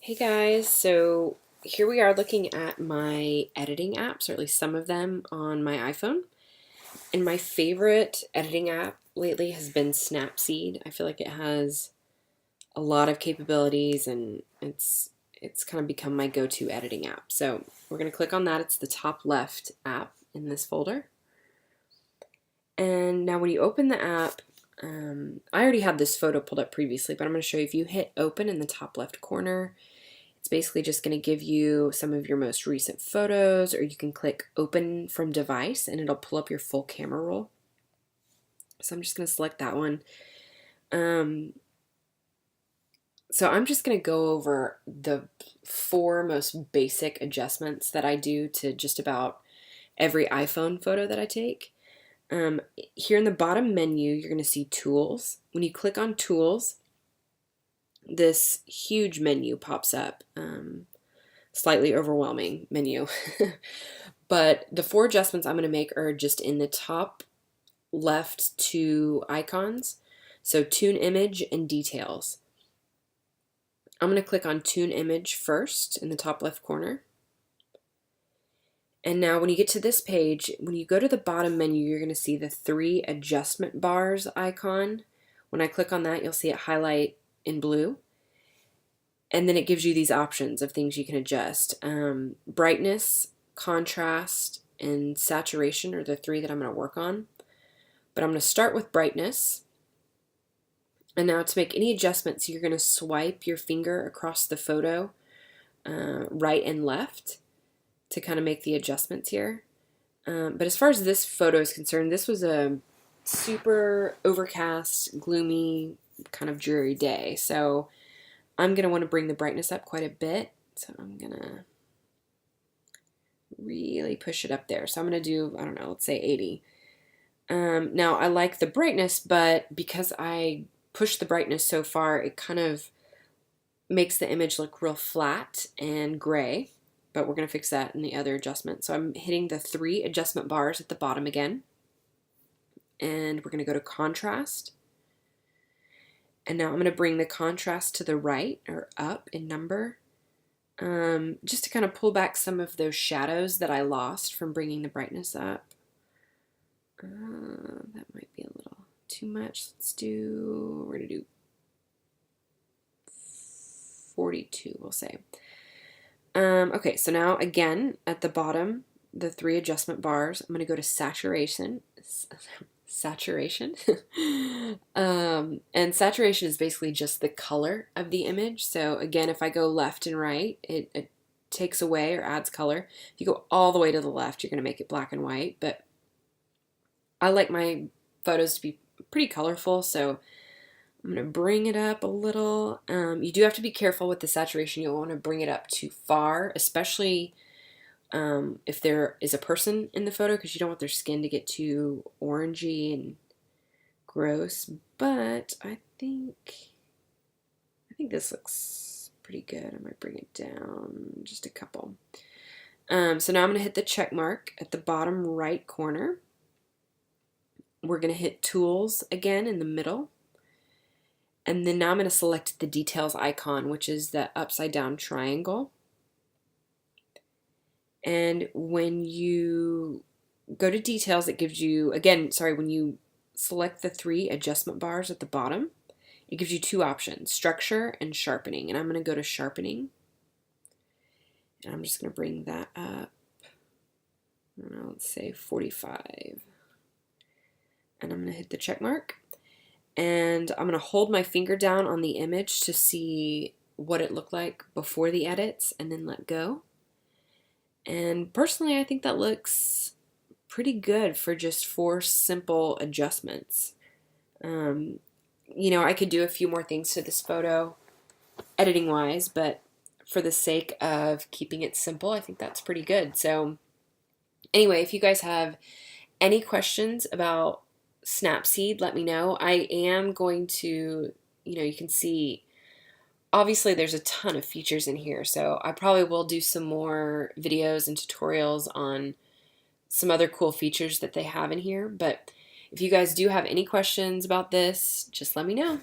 Hey guys, so here we are looking at my editing apps, or at least some of them on my iPhone. And my favorite editing app lately has been Snapseed. I feel like it has a lot of capabilities and it's kind of become my go-to editing app. So we're going to click on that. It's the top left app in this folder. And now when you open the app, I already had this photo pulled up previously, but I'm going to show you. If you hit open in the top left corner, it's basically just going to give you some of your most recent photos, or you can click open from device and it'll pull up your full camera roll. So I'm just going to select that one. So I'm just going to go over the 4 most basic adjustments that I do to just about every iPhone photo that I take. Here in the bottom menu, you're going to see tools. When you click on tools, this huge menu pops up. Slightly overwhelming menu. But the 4 adjustments I'm going to make are just in the top left 2 icons. So tune image and details. I'm going to click on tune image first in the top left corner. And now when you get to this page, when you go to the bottom menu, you're going to see the 3 adjustment bars icon. When I click on that, you'll see it highlight in blue. And then it gives you these options of things you can adjust. Brightness, contrast, and saturation are the 3 that I'm going to work on. But I'm going to start with brightness. And now to make any adjustments, you're going to swipe your finger across the photo, right and left, to kind of make the adjustments here. But as far as this photo is concerned, this was a super overcast, gloomy, kind of dreary day. So I'm going to want to bring the brightness up quite a bit. So I'm going to really push it up there. So I'm going to do, I don't know, let's say 80. Now I like the brightness, but because I push the brightness so far, it kind of makes the image look real flat and gray. But we're going to fix that in the other adjustment. So I'm hitting the 3 adjustment bars at the bottom again. And we're going to go to contrast. And now I'm going to bring the contrast to the right, or up in number, just to kind of pull back some of those shadows that I lost from bringing the brightness up. That might be a little too much. We're going to do 42, we'll say. Okay, so now again, at the bottom, the 3 adjustment bars, I'm going to go to saturation. And saturation is basically just the color of the image. So again, if I go left and right, it takes away or adds color. If you go all the way to the left, you're going to make it black and white. But I like my photos to be pretty colorful, so I'm going to bring it up a little. You do have to be careful with the saturation. You don't want to bring it up too far, especially if there is a person in the photo, because you don't want their skin to get too orangey and gross. But I think this looks pretty good. I might bring it down just a couple. So now I'm going to hit the check mark at the bottom right corner. We're going to hit tools again in the middle. And then now I'm going to select the details icon, which is the upside down triangle. And when you go to details, it gives you, when you select the 3 adjustment bars at the bottom, it gives you 2 options, structure and sharpening. And I'm going to go to sharpening. And I'm just going to bring that up, I don't know, let's say 45. And I'm going to hit the check mark. And I'm going to hold my finger down on the image to see what it looked like before the edits, and then let go. And personally, I think that looks pretty good for just 4 simple adjustments. You know, I could do a few more things to this photo, editing-wise, but for the sake of keeping it simple, I think that's pretty good. So anyway, if you guys have any questions about Snapseed, let me know. I am going to, you can see, obviously there's a ton of features in here, so I probably will do some more videos and tutorials on some other cool features that they have in here. But if you guys do have any questions about this, just let me know.